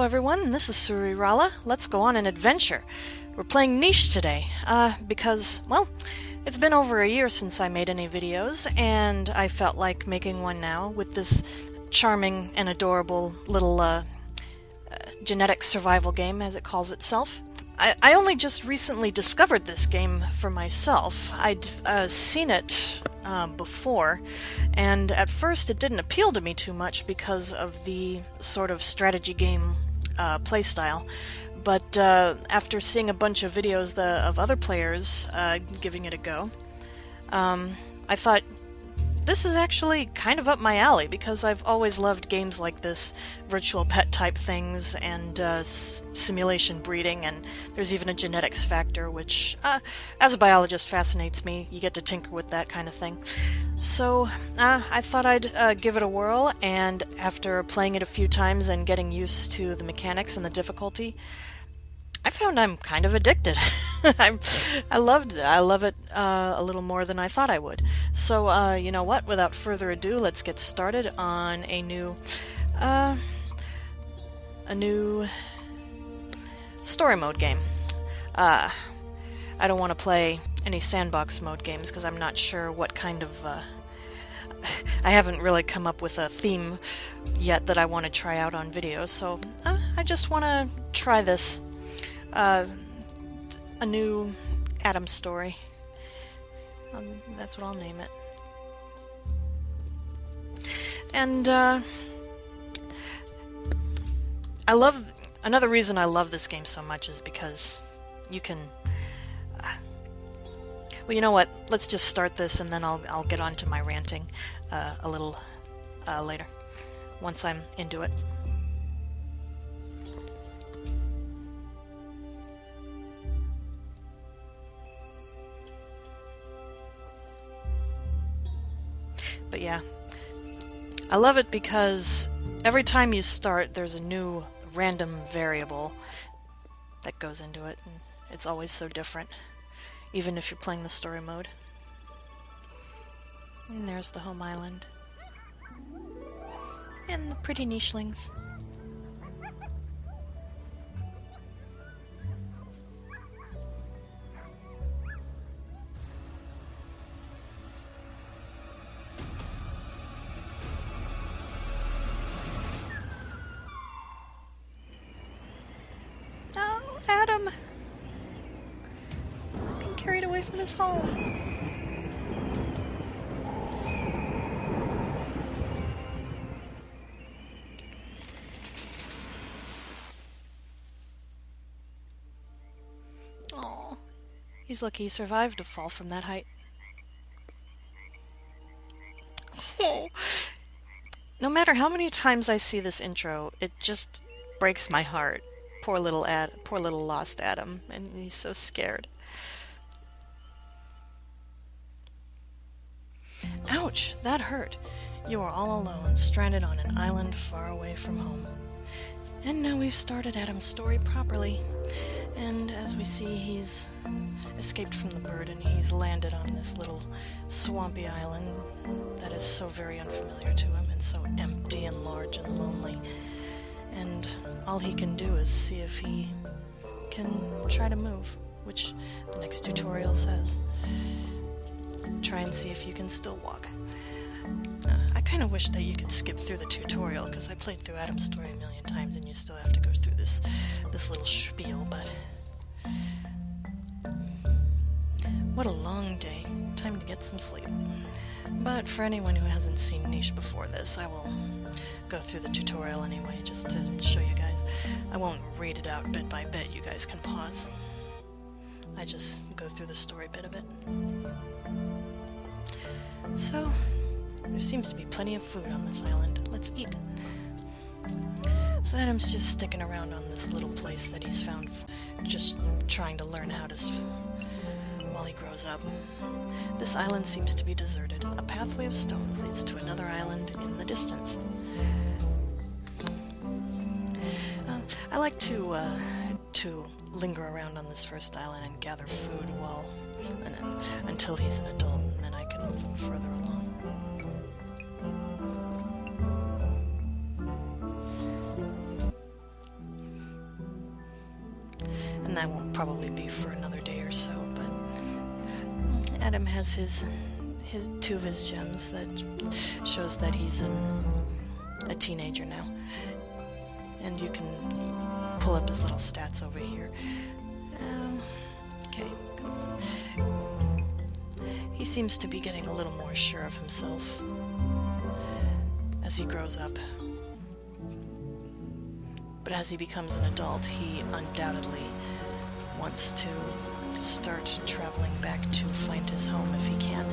everyone, this is Sarui. Let's go on an adventure. We're playing Niche today, because, well, it's been over a year since I made any videos, and I felt like making one now with this charming and adorable little genetic survival game, as it calls itself. I only just recently discovered this game for myself. I'd seen it before, and at first it didn't appeal to me too much because of the sort of strategy game playstyle. But after seeing a bunch of videos of other players giving it a go, I thought, this is actually kind of up my alley, because I've always loved games like this, virtual pet type things, and simulation breeding, and there's even a genetics factor, which, as a biologist, fascinates me. You get to tinker with that kind of thing. So I thought I'd give it a whirl, and after playing it a few times and getting used to the mechanics and the difficulty, I found I'm kind of addicted. I love it a little more than I thought I would. So, you know what? Without further ado, let's get started on a new story mode game. I don't want to play any sandbox mode games because I'm not sure what kind of. I haven't really come up with a theme yet that I want to try out on video. So I just want to try this. A new Adam story. That's what I'll name it. And another reason I love this game so much is because you can. Well, you know what? Let's just start this, and then I'll get on to my ranting a little later, once I'm into it. But yeah, I love it because every time you start, there's a new random variable that goes into it, and it's always so different, even if you're playing the story mode. And there's the home island. And the pretty nichelings. Adam! He's being carried away from his home. Aw. He's lucky he survived a fall from that height. Oh. No matter how many times I see this intro, it just breaks my heart. Poor little lost Adam, and he's so scared. Ouch, that hurt. You are all alone, stranded on an island far away from home. And now we've started Adam's story properly. And as we see, he's escaped from the bird, and he's landed on this little swampy island that is so very unfamiliar to him, and so empty and large and lonely. And all he can do is see if he can try to move, which the next tutorial says. Try and see if you can still walk. I kind of wish that you could skip through the tutorial, because I played through Adam's story a million times and you still have to go through this little spiel, but what a long day. Time to get some sleep. But for anyone who hasn't seen Niche before this, I will go through the tutorial anyway, just to show you guys. I won't read it out bit by bit, you guys can pause. I just go through the story bit a bit. So, there seems to be plenty of food on this island. Let's eat. So Adam's just sticking around on this little place that he's found, just trying to learn how to while he grows up. This island seems to be deserted. A pathway of stones leads to another island in the distance. I like to linger around on this first island and gather food until he's an adult, and then I can move him further along. probably be for another day or so, but Adam has his two of his gems that shows that he's a teenager now. And you can pull up his little stats over here. Okay. He seems to be getting a little more sure of himself as he grows up. But as he becomes an adult, he undoubtedly wants to start traveling back to find his home if he can.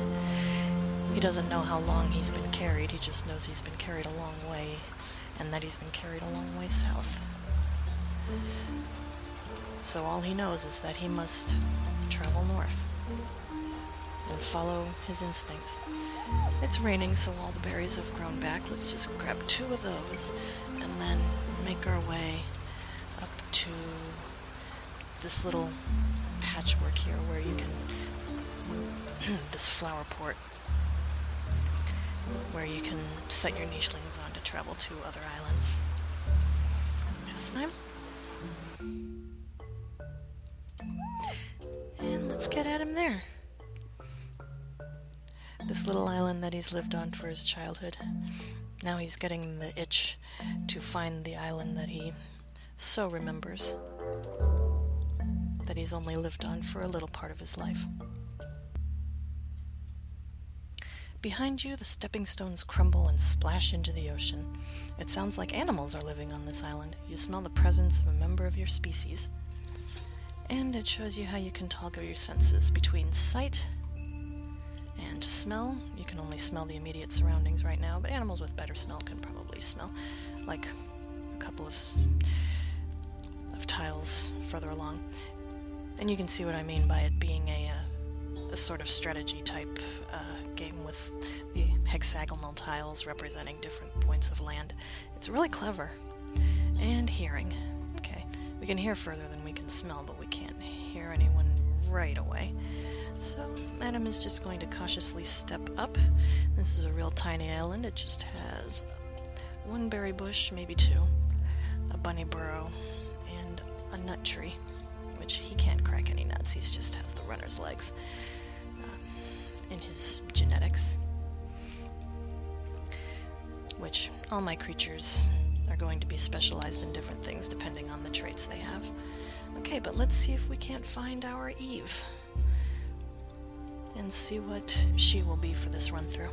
He doesn't know how long he's been carried, he just knows he's been carried a long way, and that he's been carried a long way south. So all he knows is that he must travel north and follow his instincts. It's raining, so all the berries have grown back. Let's just grab 2 of those and then make our way up to this little patchwork here where you can this flower port where you can set your nichelings on to travel to other islands. Pastime. And let's get at him there. This little island that he's lived on for his childhood. Now he's getting the itch to find the island that he so remembers, that he's only lived on for a little part of his life. Behind you, the stepping stones crumble and splash into the ocean. It sounds like animals are living on this island. You smell the presence of a member of your species. And it shows you how you can toggle your senses between sight and smell. You can only smell the immediate surroundings right now, but animals with better smell can probably smell, like a couple of tiles further along. And you can see what I mean by it being a sort of strategy type game with the hexagonal tiles representing different points of land. It's really clever. And hearing. Okay, we can hear further than we can smell, but we can't hear anyone right away. So Adam is just going to cautiously step up. This is a real tiny island. It just has 1 berry bush, maybe 2, a bunny burrow, and a nut tree, which he can't crack any nuts. He just has the runner's legs in his genetics, which all my creatures are going to be specialized in different things depending on the traits they have. Okay, but let's see if we can't find our Eve and see what she will be for this run-through.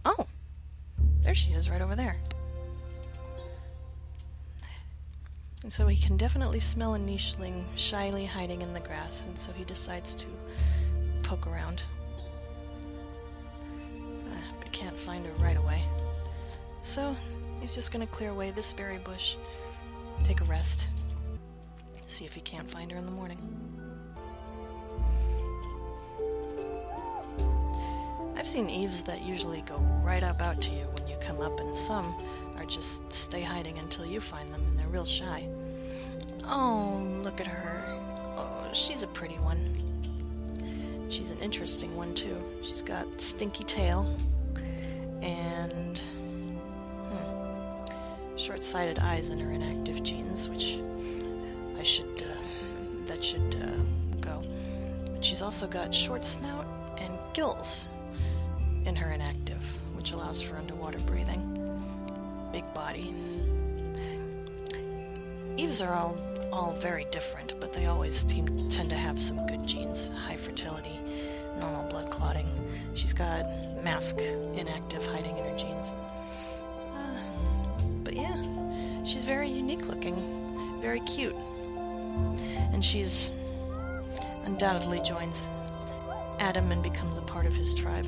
Oh! There she is, right over there. And so he can definitely smell a nicheling shyly hiding in the grass, and so he decides to poke around. But he can't find her right away. So he's just going to clear away this berry bush, take a rest, see if he can't find her in the morning. I've seen Eves that usually go right up out to you when you come up, and some are just stay hiding until you find them, and they're real shy. Oh, look at her. Oh, she's a pretty one. She's an interesting one, too. She's got stinky tail and short-sighted eyes in her inactive genes, which that should go. But she's also got short snout and gills in her inactive, which allows for underwater breathing. Big body. Eves are all very different, but they always tend to have some good genes. High fertility, normal blood clotting. She's got mask inactive hiding in her genes. But yeah, she's very unique looking, very cute. And she's undoubtedly joins Adam and becomes a part of his tribe.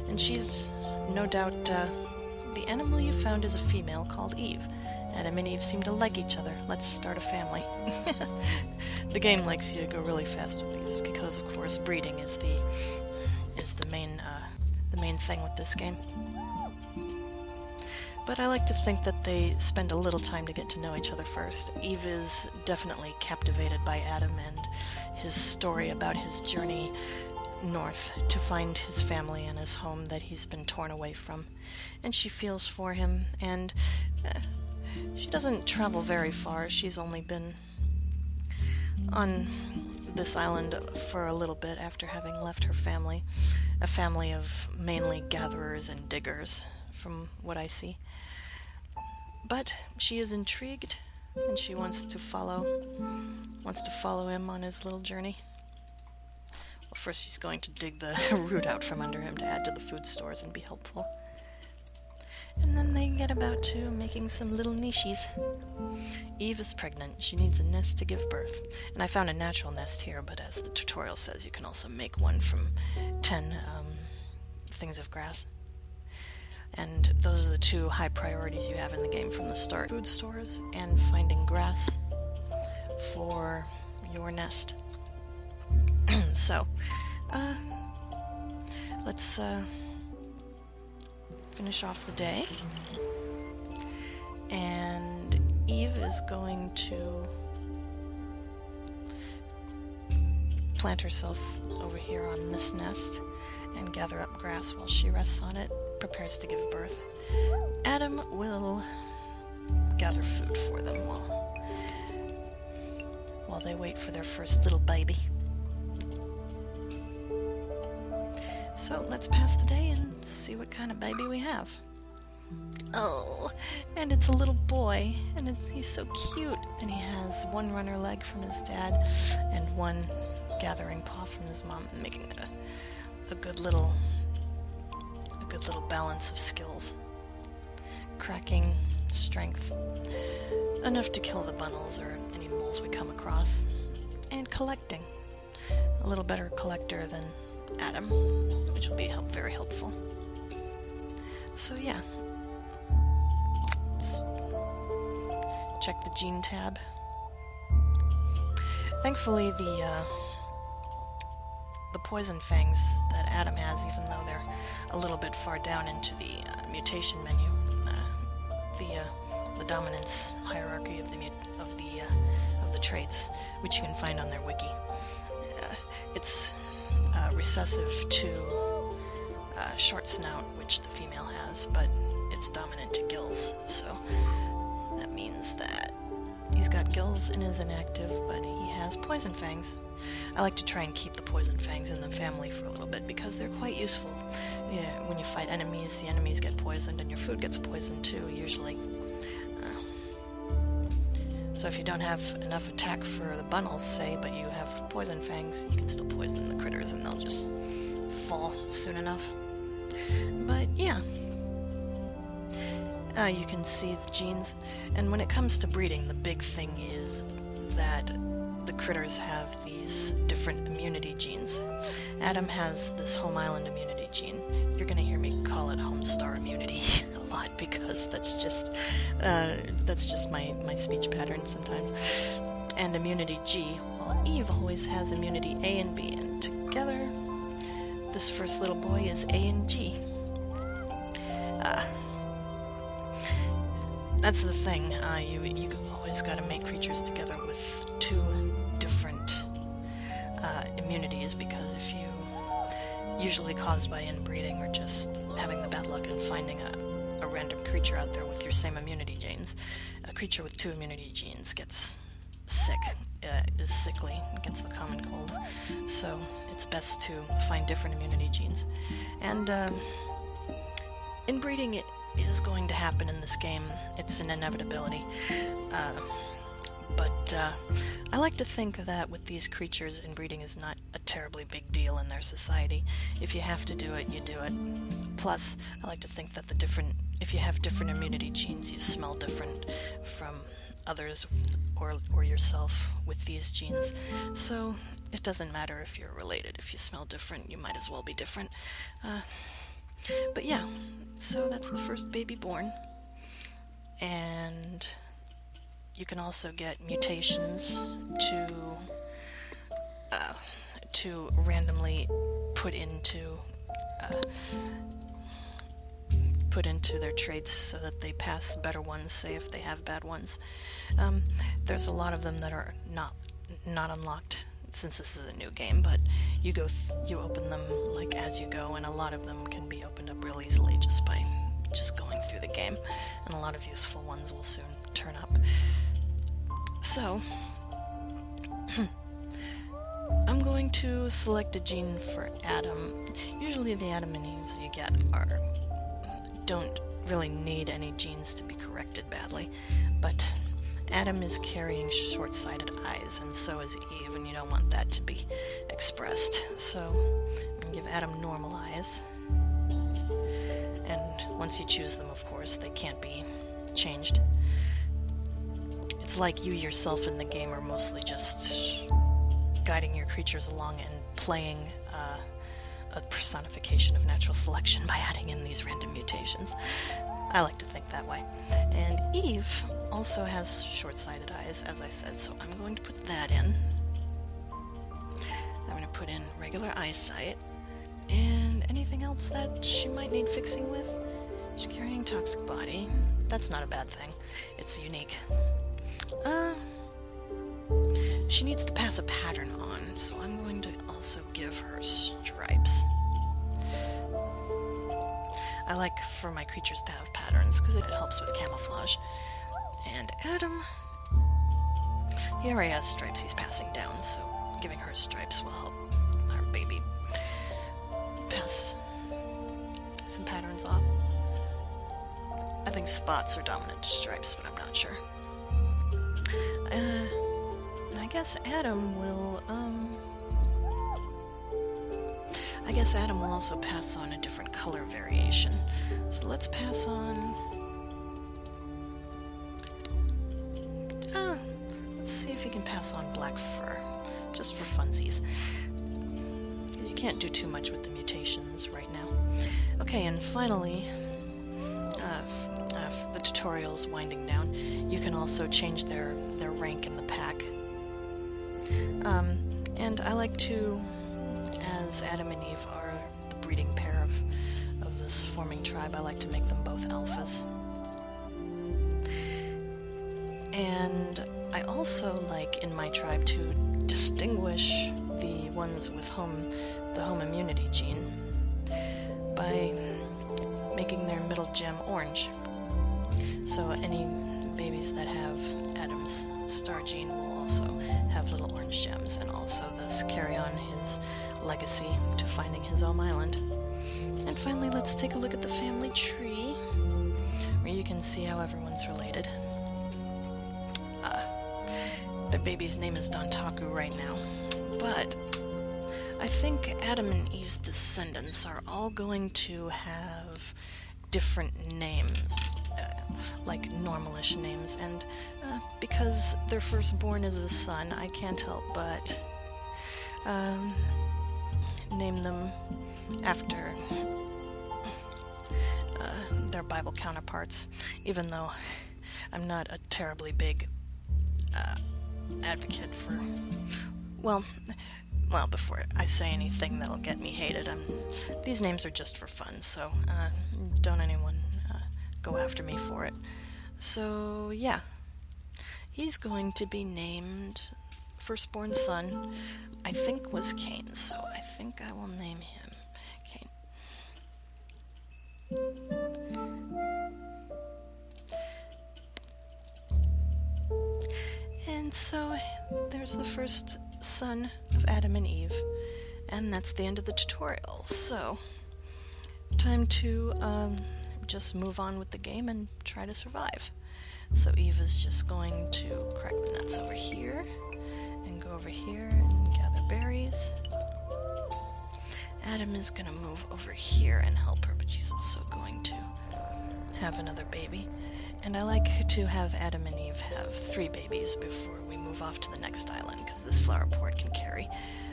And she's no doubt the animal you found is a female called Eve. Adam and Eve seem to like each other. Let's start a family. The game likes you to go really fast with these because, of course, breeding is the main thing with this game. But I like to think that they spend a little time to get to know each other first. Eve is definitely captivated by Adam and his story about his journey north to find his family and his home that he's been torn away from. And she feels for him, and she doesn't travel very far. She's only been on this island for a little bit after having left her family, a family of mainly gatherers and diggers, from what I see. But she is intrigued, and she wants to follow him on his little journey. Well, first she's going to dig the root out from under him to add to the food stores and be helpful. And then they get about to making some little niches. Eve is pregnant. She needs a nest to give birth. And I found a natural nest here, but as the tutorial says, you can also make one from 10 things of grass. And those are the two high priorities you have in the game from the start. Food stores and finding grass for your nest. So, let's finish off the day. And Eve is going to plant herself over here on this nest and gather up grass while she rests on it, prepares to give birth. Adam will gather food for them while they wait for their first little baby. So let's pass the day and see what kind of baby we have. Oh, and it's a little boy, and he's so cute. And he has one runner leg from his dad and one gathering paw from his mom, making it a good little balance of skills. Cracking, strength, enough to kill the bunnels or any moles we come across, and collecting. A little better collector than Adam, which will be very helpful. So yeah, let's check the gene tab. Thankfully, the poison fangs that Adam has, even though they're a little bit far down into the mutation menu, the dominance hierarchy of the traits, which you can find on their wiki. It's recessive to short snout, which the female has, but it's dominant to gills, so that means that he's got gills and is inactive, but he has poison fangs. I like to try and keep the poison fangs in the family for a little bit because they're quite useful. Yeah, when you fight enemies, the enemies get poisoned and your food gets poisoned too, usually. So if you don't have enough attack for the bunnels, say, but you have poison fangs, you can still poison the critters and they'll just fall soon enough. But yeah, you can see the genes. And when it comes to breeding, the big thing is that the critters have these different immunity genes. Adam has this home island immunity gene. You're going to hear me call it Homestar immunity a lot because that's just my speech pattern sometimes. And immunity G, well, Eve always has immunity A and B, and together this first little boy is A and G. That's the thing. You always got to make creatures together with two different immunities, because if you, usually caused by inbreeding or just having the bad luck and finding a random creature out there with your same immunity genes, a creature with two immunity genes gets sick, is sickly, gets the common cold. So it's best to find different immunity genes. And inbreeding is going to happen in this game. It's an inevitability. But I like to think that with these creatures, inbreeding is not a terribly big deal in their society. If you have to do it, you do it. Plus, I like to think that if you have different immunity genes, you smell different from others or yourself with these genes. So it doesn't matter if you're related. If you smell different, you might as well be different. But yeah, so that's the first baby born. And you can also get mutations to randomly put into their traits so that they pass better ones, say if they have bad ones. There's a lot of them that are not unlocked since this is a new game, but you open them like as you go, and a lot of them can be opened up real easily just by going through the game, and a lot of useful ones will soon turn up. So I'm going to select a gene for Adam. Usually the Adam and Eves you get don't really need any genes to be corrected badly, but Adam is carrying short-sighted eyes, and so is Eve, and you don't want that to be expressed. So I'm going to give Adam normal eyes, and once you choose them, of course, they can't be changed. It's like you yourself in the game are mostly just guiding your creatures along and playing a personification of natural selection by adding in these random mutations. I like to think that way. And Eve also has short-sighted eyes, as I said, so I'm going to put that in. I'm going to put in regular eyesight, and anything else that she might need fixing with. She's carrying toxic body. That's not a bad thing. It's unique. She needs to pass a pattern on, so I'm going to also give her stripes. I like for my creatures to have patterns because it helps with camouflage. And Adam, he already has stripes he's passing down, so giving her stripes will help our baby pass some patterns off. I think spots are dominant to stripes, but I'm not sure. I guess Adam will, also pass on a different color variation. So let's pass on, let's see if he can pass on black fur, just for funsies. Because you can't do too much with the mutations right now. Okay, and finally, the tutorial's winding down. You can also change their rank in the pack. And I like to, as Adam and Eve are the breeding pair of this forming tribe, I like to make them both alphas. And I also like in my tribe to distinguish the ones with the home immunity gene by making their middle gem orange. So any babies that have Adam's star gene will also have little orange gems, and also thus carry on his legacy to finding his home island. And finally, let's take a look at the family tree, where you can see how everyone's related. The baby's name is Dontaku right now, but I think Adam and Eve's descendants are all going to have different names, like normalish names, and because their firstborn is a son, I can't help but name them after their Bible counterparts, even though I'm not a terribly big advocate for, well, before I say anything that'll get me hated, these names are just for fun, so don't anyone go after me for it. So yeah, he's going to be named, firstborn son, I think was Cain, so I think I will name him Cain. And so there's the first son of Adam and Eve, and that's the end of the tutorial. So time to just move on with the game and try to survive. So Eve is just going to crack the nuts over here and go over here and gather berries. Adam is going to move over here and help her, but she's also going to have another baby. And I like to have Adam and Eve have 3 babies before we move off to the next island, because this flower port can carry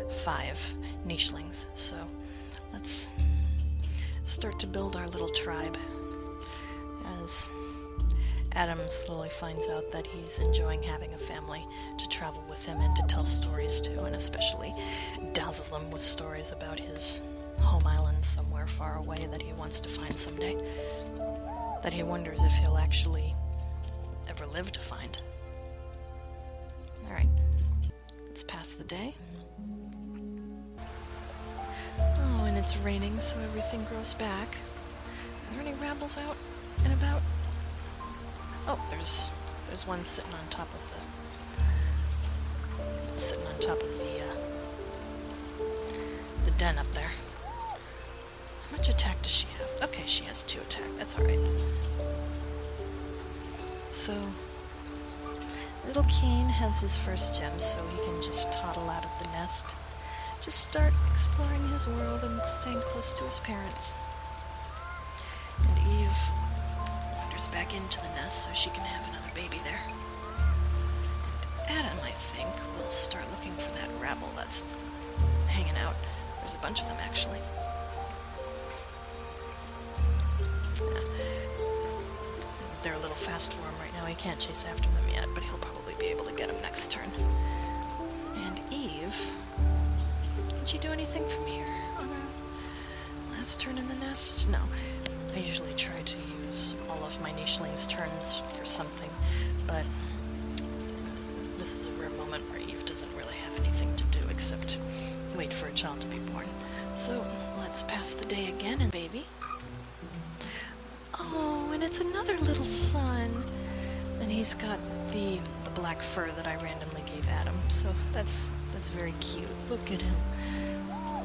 5 nichelings. So let's start to build our little tribe as Adam slowly finds out that he's enjoying having a family to travel with him and to tell stories to, and especially dazzle them with stories about his home island somewhere far away that he wants to find someday, that he wonders if he'll actually ever live to find. Alright, let's pass the day. raining, so everything grows back. Are there any rabbles out and about? Oh, there's one sitting on top of the den up there. How much attack does she have? Okay, she has 2 attack. That's alright. So, little Cain has his first gem, so he can just toddle out of the nest. Just start exploring his world and staying close to his parents. And Eve wanders back into the nest so she can have another baby there. And Adam, I think, will start looking for that rabble that's hanging out. There's a bunch of them, actually. They're a little fast for him right now. He can't chase after them yet, but he'll probably be able to get them next turn. And Eve, can she do anything from here on her last turn in the nest? No. I usually try to use all of my nicheling's turns for something, but this is a rare moment where Eve doesn't really have anything to do except wait for a child to be born. So let's pass the day again and baby. Oh, and it's another little son. And he's got the black fur that I randomly gave Adam, so that's very cute. Look at him.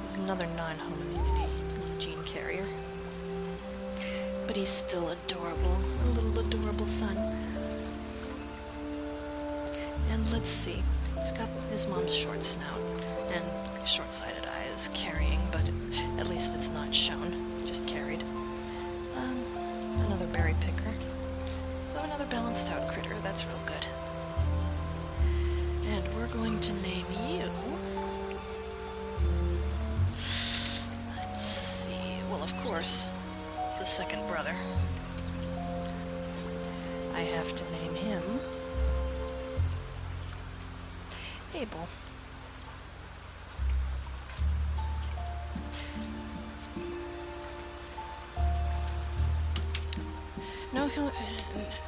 He's another non-home immunity gene carrier. But he's still adorable, a little adorable son. And let's see, he's got his mom's short snout and short-sighted eyes carrying, but at least it's not shown, just carried. Another berry picker. So another balanced out critter, that's real good. And we're going to name you... Let's see, well of course, the second brother. I have to name him Abel.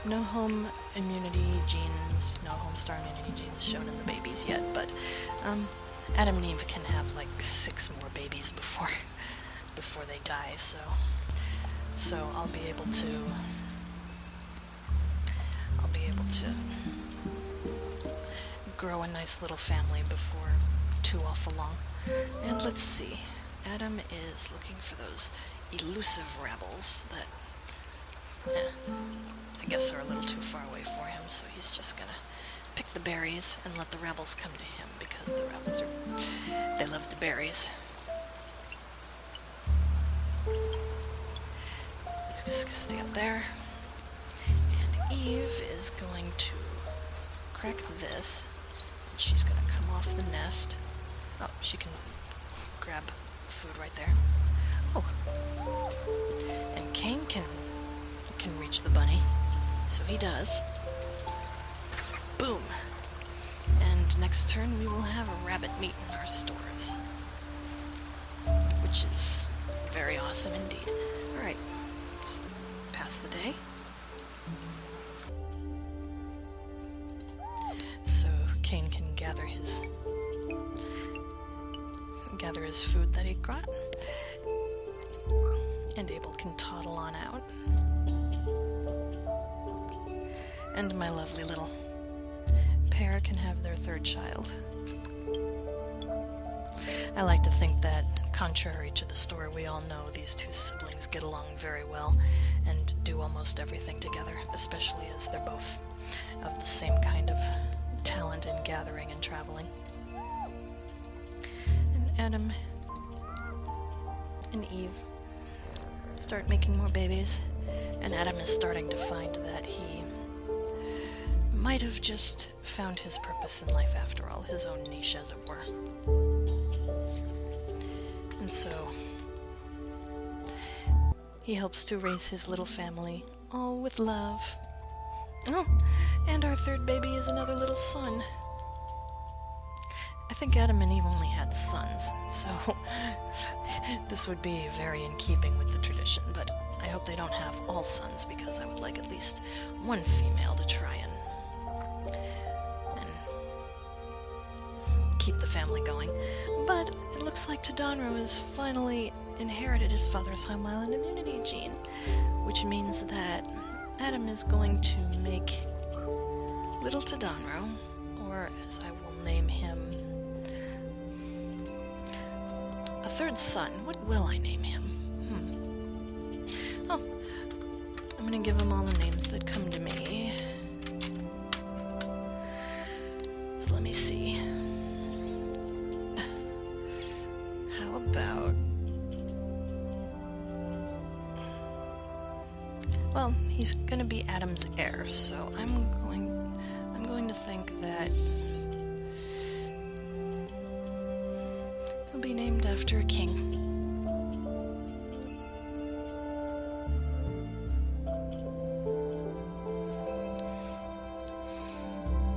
No home immunity genes, no homestar immunity genes shown in the babies yet, but Adam and Eve can have like 6 more babies before they die, so I'll be able to grow a nice little family before too awful long. And let's see, Adam is looking for those elusive rabbles that I guess are a little too far away for him, so he's just gonna pick the berries and let the rabbles come to him, because the rabbles they love the berries. He's just gonna stay up there. And Eve is going to crack this, and she's gonna come off the nest. Oh, she can grab food right there. Oh. And Cain can reach the bunny, so he does. Boom! And next turn we will have a rabbit meat in our stores, which is very awesome indeed. Alright, so pass the day. So Cain can gather his food that he got, and Abel can toddle on out. And my lovely little pair can have their 3rd child. I like to think that, contrary to the story we all know, these 2 siblings get along very well and do almost everything together, especially as they're both of the same kind of talent in gathering and traveling. And Adam and Eve start making more babies, and Adam is starting to find that he might have just found his purpose in life after all, his own niche as it were. And so he helps to raise his little family, all with love. Oh, and our 3rd baby is another little son. I think Adam and Eve only had sons, so this would be very in keeping with the tradition, but I hope they don't have all sons, because I would like at least one female to try and keep the family going. But it looks like Tadonro is finally inherited his father's home island immunity gene, which means that Adam is going to make little Tadonro, or as I will name him, a third son. What will I name him? Oh, I'm gonna give him all the names that come to me. So let me see. How about... Well, he's gonna be Adam's heir, so I'm going to think that he'll be named after a king.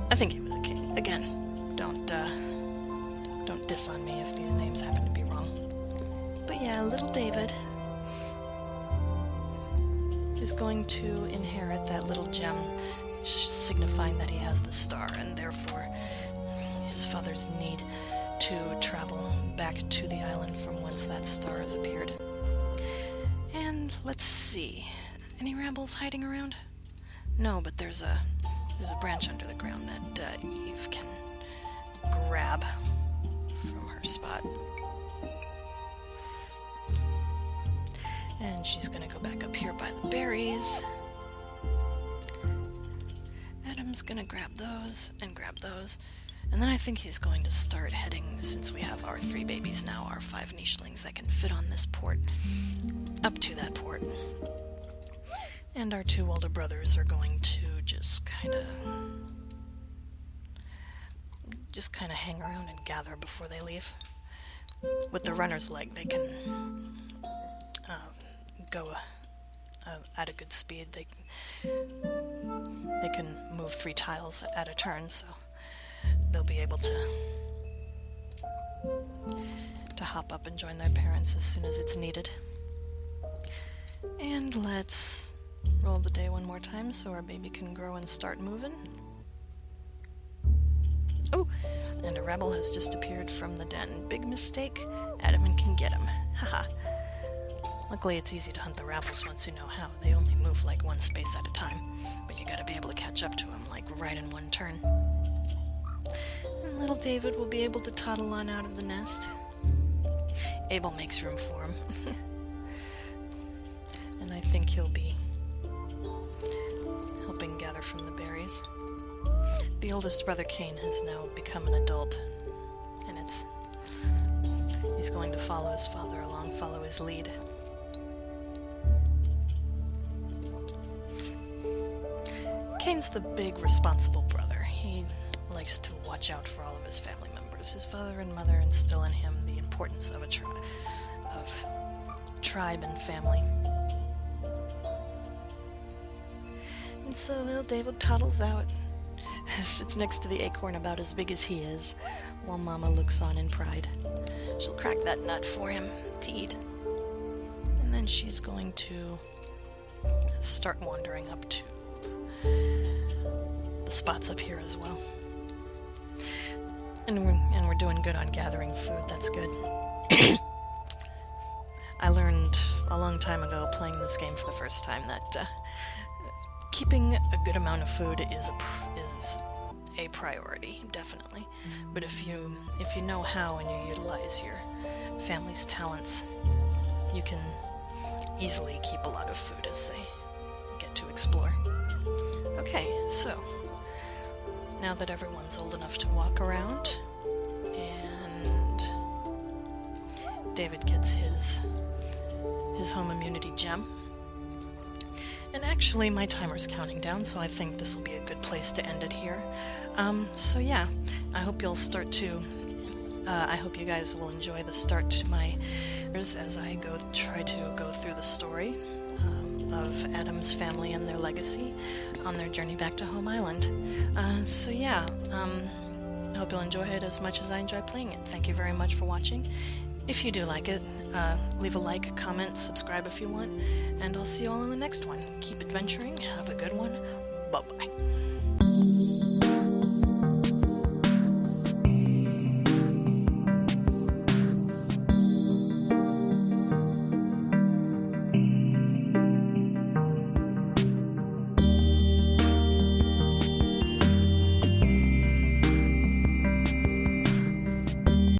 I think he was a king. Again, don't diss on me if these names happen to be wrong. But yeah, little David is going to inherit that little gem, signifying that he has the star, and therefore his father's need to travel back to the island from whence that star has appeared. And let's see, any rambles hiding around? No, but there's a branch under the ground that Eve can grab from her spot. And she's gonna go back up here by the berries. Adam's gonna grab those, and then I think he's going to start heading, since we have our 3 babies now, our 5 nichelings that can fit on this port, up to that port. And our 2 older brothers are going to just kind of hang around and gather before they leave. With the runner's leg, they can go at a good speed. They can move 3 tiles at a turn, so they'll be able to hop up and join their parents as soon as it's needed. And let's roll the day one more time so our baby can grow and start moving. Oh, and a rebel has just appeared from the den. Big mistake. Adam can get him. Haha. Luckily, it's easy to hunt the rabbles once you know how. They only move like 1 space at a time, but you gotta be able to catch up to them like right in 1 turn. And little David will be able to toddle on out of the nest. Abel makes room for him. And I think he'll be helping gather from the berries. The oldest brother, Cain, has now become an adult, and he's going to follow his father along, follow his lead. Cain's the big, responsible brother. He likes to watch out for all of his family members. His father and mother instill in him the importance of tribe and family. And so little David toddles out, sits next to the acorn about as big as he is, while Mama looks on in pride. She'll crack that nut for him to eat. And then she's going to start wandering up to the spots up here as well. And we're doing good on gathering food, that's good. I learned a long time ago, playing this game for the first time, that keeping a good amount of food is a priority, definitely. But if you know how and you utilize your family's talents, you can easily keep a lot of food as they get to explore. Okay, so now that everyone's old enough to walk around, and David gets his home immunity gem. And actually, my timer's counting down, so I think this will be a good place to end it here. So yeah, I hope you'll start to... I hope you guys will enjoy the start to my... as I try to go through the story of Adam's family and their legacy on their journey back to Home Island. So yeah, I hope you'll enjoy it as much as I enjoy playing it. Thank you very much for watching. If you do like it, leave a like, comment, subscribe if you want, and I'll see you all in the next one. Keep adventuring, have a good one, bye-bye.